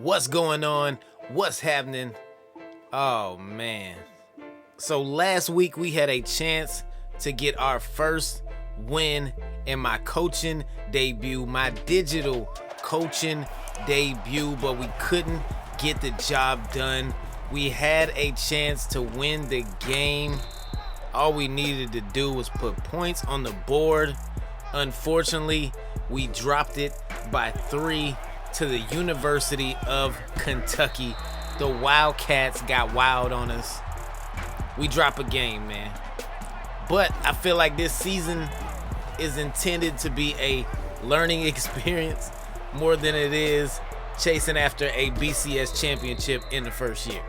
What's going on? What's happening? Oh man. So last week we had a chance to get our first win in my coaching debut, my digital coaching debut, but we couldn't get the job done. We had a chance to win the game. All we needed to do was put points on the board. Unfortunately, we dropped it by 3 to the University of Kentucky. The Wildcats got wild on us. We drop a game, man. But I feel like this season is intended to be a learning experience more than it is chasing after a BCS championship in the first year.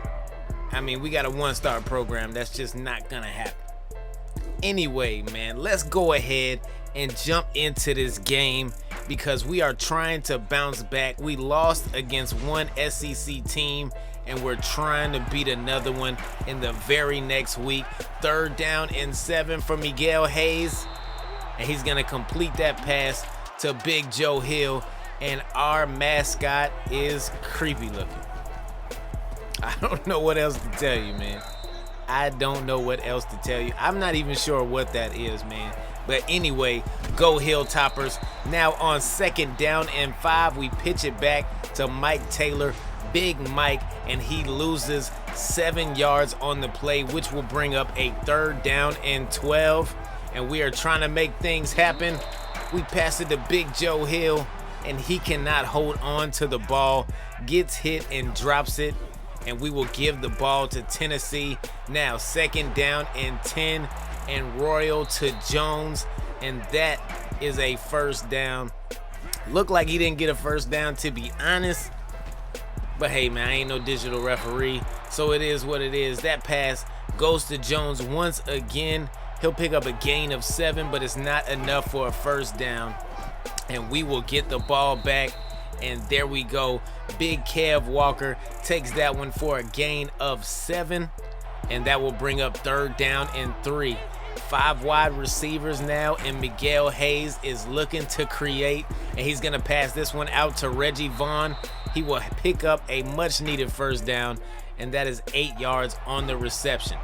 I mean, we got a one-star program. That's just not gonna happen. Anyway, man, let's go ahead and jump into this game because we are trying to bounce back. We lost against one SEC team and we're trying to beat another one in the very next week. 3rd down and 7 for Miguel Hayes, and he's gonna complete that pass to Big Joe Hill, and our mascot is creepy looking. I don't know what else to tell you, man. I don't know what else to tell you. I'm not even sure what that is, man. But anyway, go Hilltoppers. Now on 2nd down and 5, we pitch it back to Mike Taylor, Big Mike, and he loses 7 yards on the play, which will bring up a 3rd down and 12. And we are trying to make things happen. We pass it to Big Joe Hill, and he cannot hold on to the ball, gets hit and drops it. And we will give the ball to Tennessee. Now 2nd down and 10, and Royal to Jones, and that is a 1st down. Looked like he didn't get a 1st down, to be honest, but hey, man, I ain't no digital referee, so it is what it is. That pass goes to Jones once again. He'll pick up a gain of 7, but it's not enough for a 1st down, and we will get the ball back. And there we go. Big Kev Walker takes that one for a gain of 7. And that will bring up 3rd down and 3. 5 wide receivers now. And Miguel Hayes is looking to create. And he's going to pass this one out to Reggie Vaughn. He will pick up a much needed 1st down. And that is 8 yards on the reception.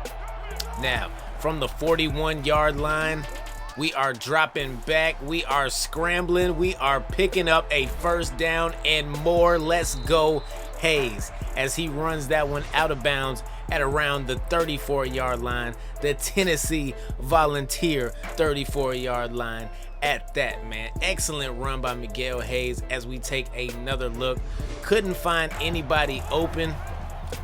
Now, from the 41-yard line, we are dropping back. We are scrambling. We are picking up a 1st down and more. Let's go Hayes as he runs that one out of bounds at around the 34-yard line. The Tennessee Volunteer 34-yard line at that, man. Excellent run by Miguel Hayes as we take another look. Couldn't find anybody open.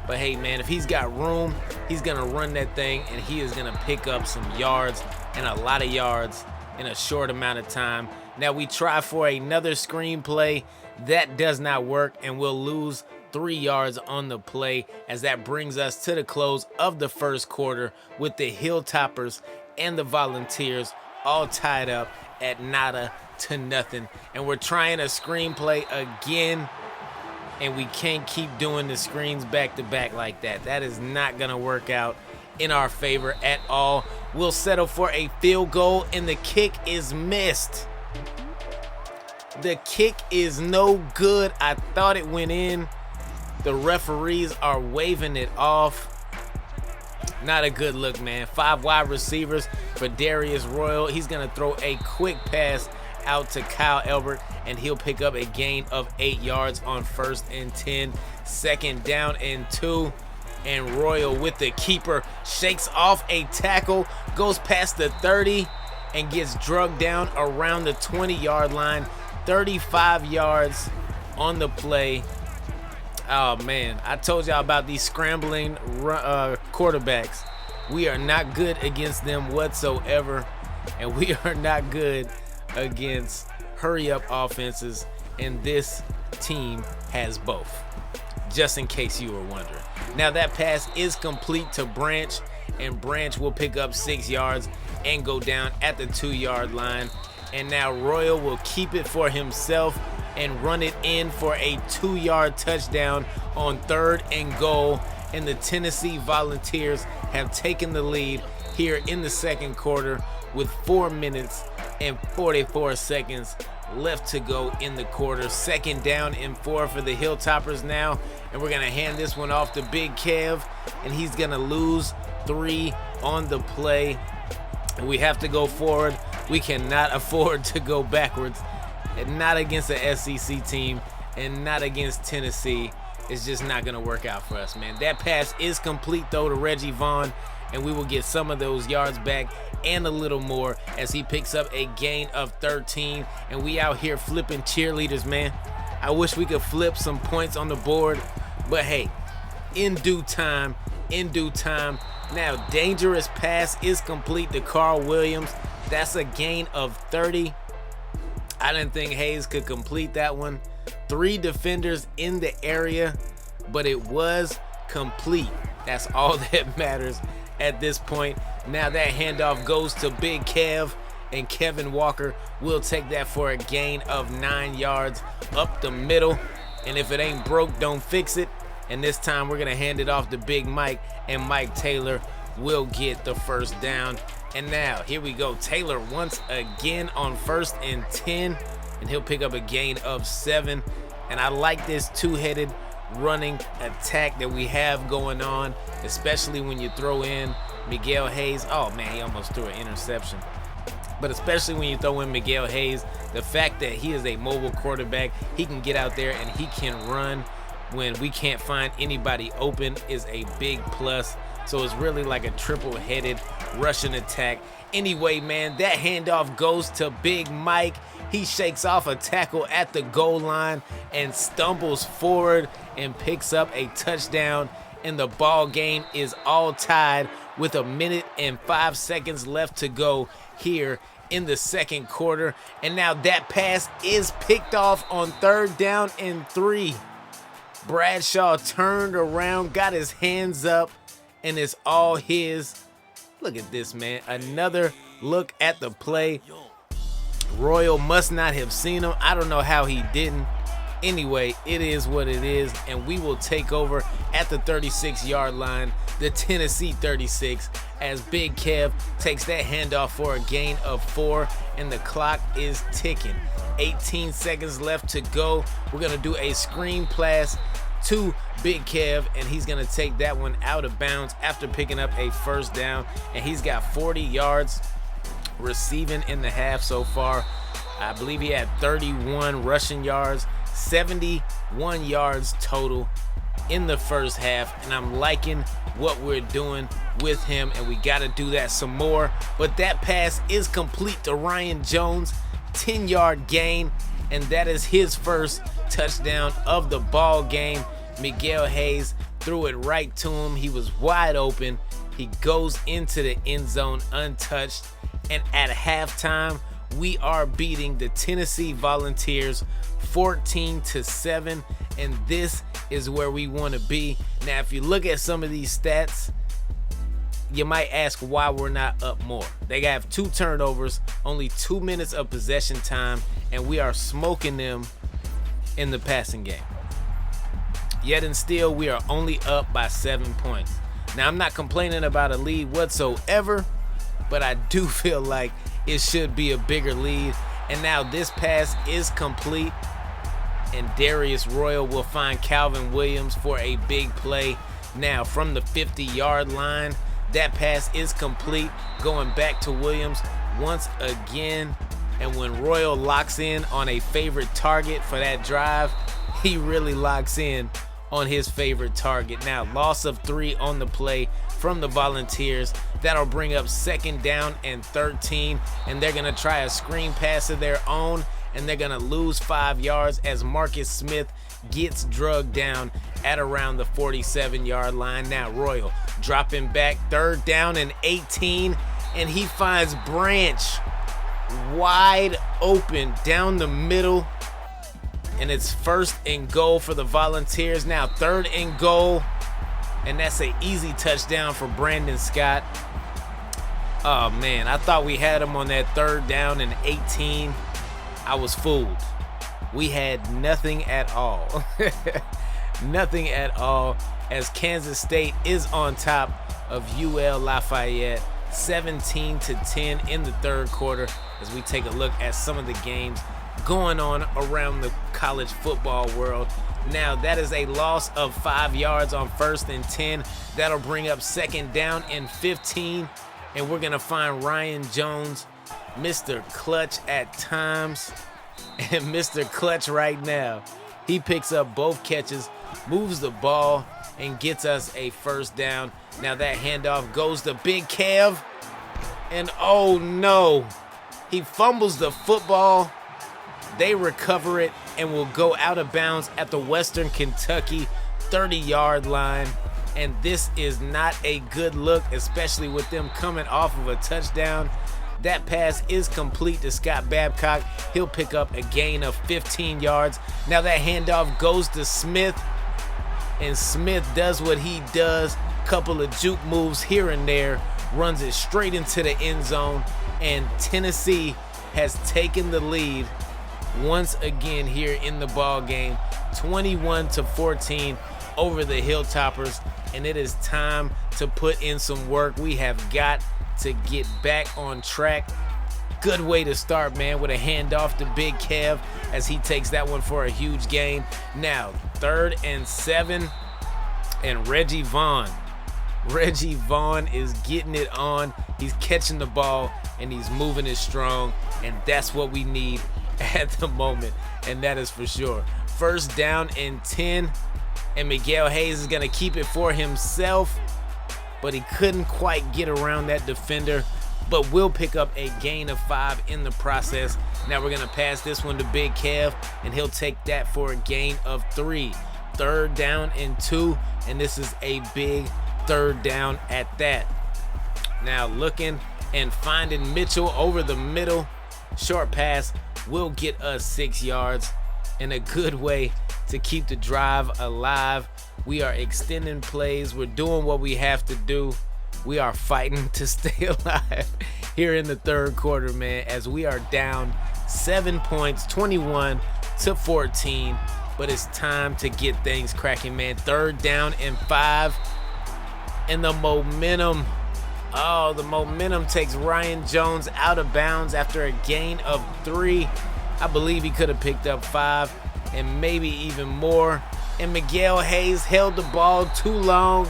But hey, man, if he's got room, he's going to run that thing, and he is going to pick up some yards, and a lot of yards in a short amount of time. Now we try for another screen play. That does not work, and we'll lose 3 yards on the play, as that brings us to the close of the 1st quarter with the Hilltoppers and the Volunteers all tied up at nada to nothing. And we're trying a screen play again, and we can't keep doing the screens back to back like that. That is not going to work out in our favor at all. We'll settle for a field goal, and the kick is missed. The kick is no good. I thought it went in. The referees are waving it off. Not a good look, man. 5 wide receivers for Darius Royal. He's going to throw a quick pass out to Kyle Elbert, and he'll pick up a gain of 8 yards on 1st and 10. 2nd down and 2, and Royal with the keeper shakes off a tackle, goes past the 30 and gets drugged down around the 20-yard line. 35 yards on the play. Oh man, I told y'all about these scrambling quarterbacks. We are not good against them whatsoever, and we are not good against hurry-up offenses, and this team has both, just in case you were wondering. Now that pass is complete to Branch, and Branch will pick up 6 yards and go down at the 2-yard line. And now Royal will keep it for himself and run it in for a 2-yard touchdown on 3rd and goal. And the Tennessee Volunteers have taken the lead here in the 2nd quarter with 4 minutes and 44 seconds left to go in the quarter. 2nd down and 4 for the Hilltoppers now. And we're going to hand this one off to Big Kev. And he's going to lose 3 on the play. And we have to go forward. We cannot afford to go backwards. And not against the SEC team. And not against Tennessee. It's just not going to work out for us, man. That pass is complete, though, to Reggie Vaughn. And we will get some of those yards back and a little more as he picks up a gain of 13. And we out here flipping cheerleaders, man. I wish we could flip some points on the board. But, hey, in due time, in due time. Now, dangerous pass is complete to Carl Williams. That's a gain of 30. I didn't think Hayes could complete that one. 3 defenders in the area, but it was complete. That's all that matters at this point. Now that handoff goes to Big Kev, and Kevin Walker will take that for a gain of 9 yards up the middle. And if it ain't broke, don't fix it. And this time we're gonna hand it off to Big Mike, and Mike Taylor will get the 1st down. And now here we go. Taylor once again on 1st and 10, and he'll pick up a gain of 7. And I like this 2-headed running attack that we have going on, especially when you throw in Miguel Hayes. Oh man, he almost threw an interception. But especially when you throw in Miguel Hayes, the fact that he is a mobile quarterback, he can get out there and he can run when we can't find anybody open is a big plus. So it's really like a triple-headed rushing attack. Anyway, man, that handoff goes to Big Mike. He shakes off a tackle at the goal line and stumbles forward and picks up a touchdown. And the ball game is all tied with 1 minute and 5 seconds left to go here in the 2nd quarter. And now that pass is picked off on 3rd down and 3. Bradshaw turned around, got his hands up, and it's all his. Look at this, man. Another look at the play. Royal must not have seen him. I don't know how he didn't. Anyway, it is what it is, and we will take over at the 36-yard line, the Tennessee 36, as Big Kev takes that handoff for a gain of 4, and the clock is ticking. 18 seconds left to go. We're going to do a screen pass to Big Kev, and he's going to take that one out of bounds after picking up a 1st down, and he's got 40 yards receiving in the half so far. I believe he had 31 rushing yards, 71 yards total in the 1st half, and I'm liking what we're doing with him, and we got to do that some more. But that pass is complete to Ryan Jones, 10-yard gain, and that is his 1st touchdown of the ball game. Miguel Hayes threw it right to him. He was wide open. He goes into the end zone untouched, and at halftime we are beating the Tennessee Volunteers 14-7, and this is where we want to be. Now, if you look at some of these stats, you might ask why we're not up more. They have 2 turnovers, only 2 minutes of possession time, and we are smoking them in the passing game. Yet and still, we are only up by 7 points. Now, I'm not complaining about a lead whatsoever, but I do feel like it should be a bigger lead. And now this pass is complete, and Darius Royal will find Calvin Williams for a big play. Now from the 50-yard line, that pass is complete, going back to Williams once again. And when Royal locks in on a favorite target for that drive, he really locks in on his favorite target. Now, loss of 3 on the play from the Volunteers. That'll bring up 2nd down and 13, and they're going to try a screen pass of their own, and they're going to lose 5 yards as Marcus Smith gets drugged down at around the 47-yard line. Now Royal dropping back, 3rd down and 18, and he finds Branch wide open down the middle, and it's 1st and goal for the Volunteers. Now 3rd and goal, and that's an easy touchdown for Brandon Scott. Oh man, I thought we had him on that 3rd down and 18. I was fooled. We had nothing at all. Nothing at all, as Kansas State is on top of UL Lafayette 17-10 in the 3rd quarter, as we take a look at some of the games going on around the college football world. Now, that is a loss of 5 yards on 1st and 10. That'll bring up 2nd down and 15. And we're going to find Ryan Jones, Mr. Clutch at times, and Mr. Clutch right now. He picks up both catches, moves the ball, and gets us a 1st down. Now that handoff goes to Big Kev. And oh no, he fumbles the football. They recover it and will go out of bounds at the Western Kentucky 30-yard line. And this is not a good look, especially with them coming off of a touchdown. That pass is complete to Scott Babcock. He'll pick up a gain of 15 yards. Now that handoff goes to Smith, and Smith does what he does. Couple of juke moves here and there, runs it straight into the end zone, and Tennessee has taken the lead once again here in the ball game, 21-14 over the Hilltoppers. And it is time to put in some work. We have got to get back on track. Good way to start, man, with a handoff to Big Kev as he takes that one for a huge gain. Now 3rd and 7, and Reggie Vaughn is getting it on. He's catching the ball and he's moving it strong, and that's what we need at the moment, and that is for sure. 1st down and 10, and Miguel Hayes is going to keep it for himself, but he couldn't quite get around that defender, but will pick up a gain of 5 in the process. Now we're going to pass this one to Big Kev, and he'll take that for a gain of 3. 3rd down and 2, and this is a big 3rd down at that. Now looking and finding Mitchell over the middle. Short pass will get us 6 yards, and a good way to keep the drive alive. We are extending plays. We're doing what we have to do. We are fighting to stay alive here in the 3rd quarter, man, as we are down 7 points, 21-14. But it's time to get things cracking, man. 3rd down and 5. And the momentum takes Ryan Jones out of bounds after a gain of 3. I believe he could have picked up 5 and maybe even more. And Miguel Hayes held the ball too long,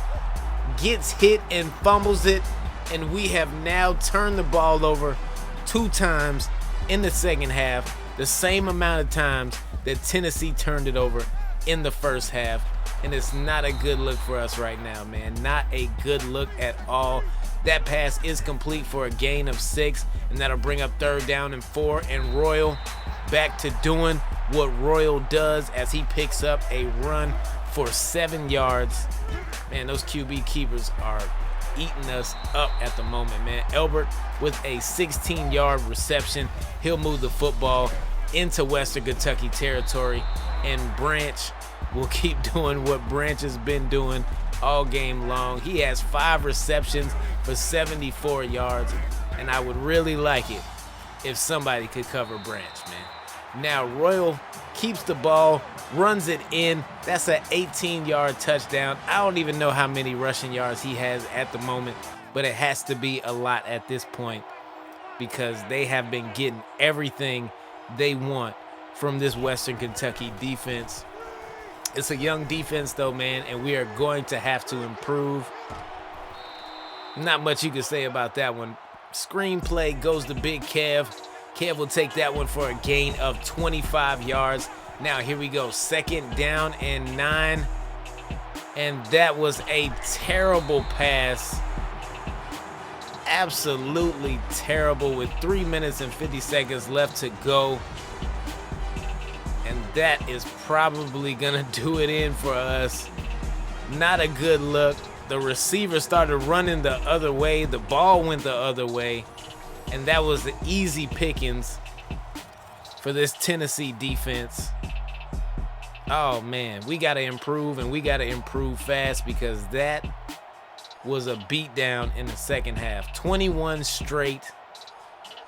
gets hit and fumbles it, and we have now turned the ball over 2 times in the 2nd half, the same amount of times that Tennessee turned it over in the 1st half. And it's not a good look for us right now, man. Not a good look at all. That pass is complete for a gain of 6, and that'll bring up 3rd down and 4, and Royal back to doing what Royal does as he picks up a run for 7 yards. Man, those QB keepers are eating us up at the moment, man. Elbert with a 16-yard reception. He'll move the football into Western Kentucky territory, and Branch will keep doing what Branch has been doing all game long. He has 5 receptions for 74 yards, and I would really like it if somebody could cover Branch, man. Now Royal keeps the ball, runs it in. That's an 18-yard touchdown. I don't even know how many rushing yards he has at the moment, but it has to be a lot at this point because they have been getting everything they want from this Western Kentucky defense. It's a young defense though, man, and we are going to have to improve. Not much you can say about that one. Screenplay goes to Big Kev. Kev will take that one for a gain of 25 yards. Now here we go, 2nd down and 9. And that was a terrible pass. Absolutely terrible with 3 minutes and 50 seconds left to go. And that is probably gonna do it in for us. Not a good look. The receiver started running the other way. The ball went the other way. And that was the easy pickings for this Tennessee defense. Oh man, we gotta improve, and we gotta improve fast because that was a beatdown in the 2nd half. 21 straight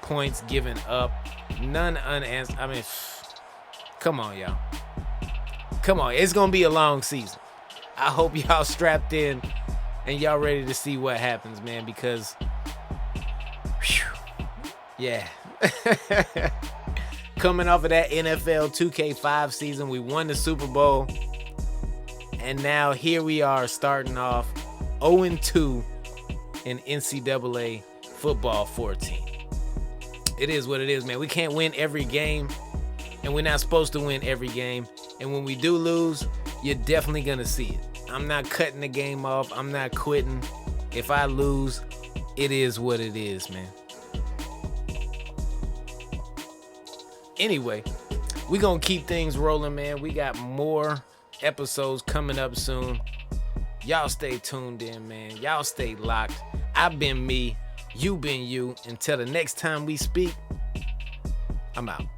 points given up. None unanswered. I mean, come on, y'all. Come on, it's gonna be a long season. I hope y'all strapped in and y'all ready to see what happens, man, because, whew, yeah. Coming off of that NFL 2K5 season, we won the Super Bowl. And now here we are starting off 0-2 in NCAA football 14. It is what it is, man. We can't win every game, and we're not supposed to win every game. And when we do lose, you're definitely going to see it. I'm not cutting the game off. I'm not quitting. If I lose, it is what it is, man. Anyway, we're going to keep things rolling, man. We got more episodes coming up soon. Y'all stay tuned in, man. Y'all stay locked. I've been me. You been you. Until the next time we speak, I'm out.